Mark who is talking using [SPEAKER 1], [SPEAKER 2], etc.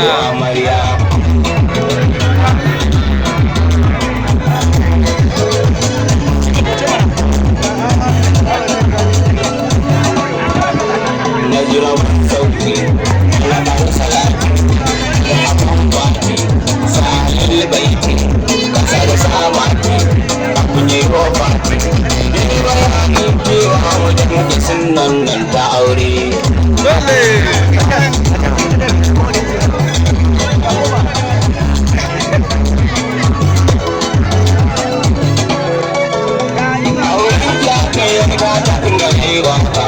[SPEAKER 1] amarya. Na jira sauki na ban salati da abun baki sa'alil baiti kasa da samaki abun yi ofati ne bayanin cewa wajen da sunan nan ta aure. Aure ya kai ya ta inda ne waka.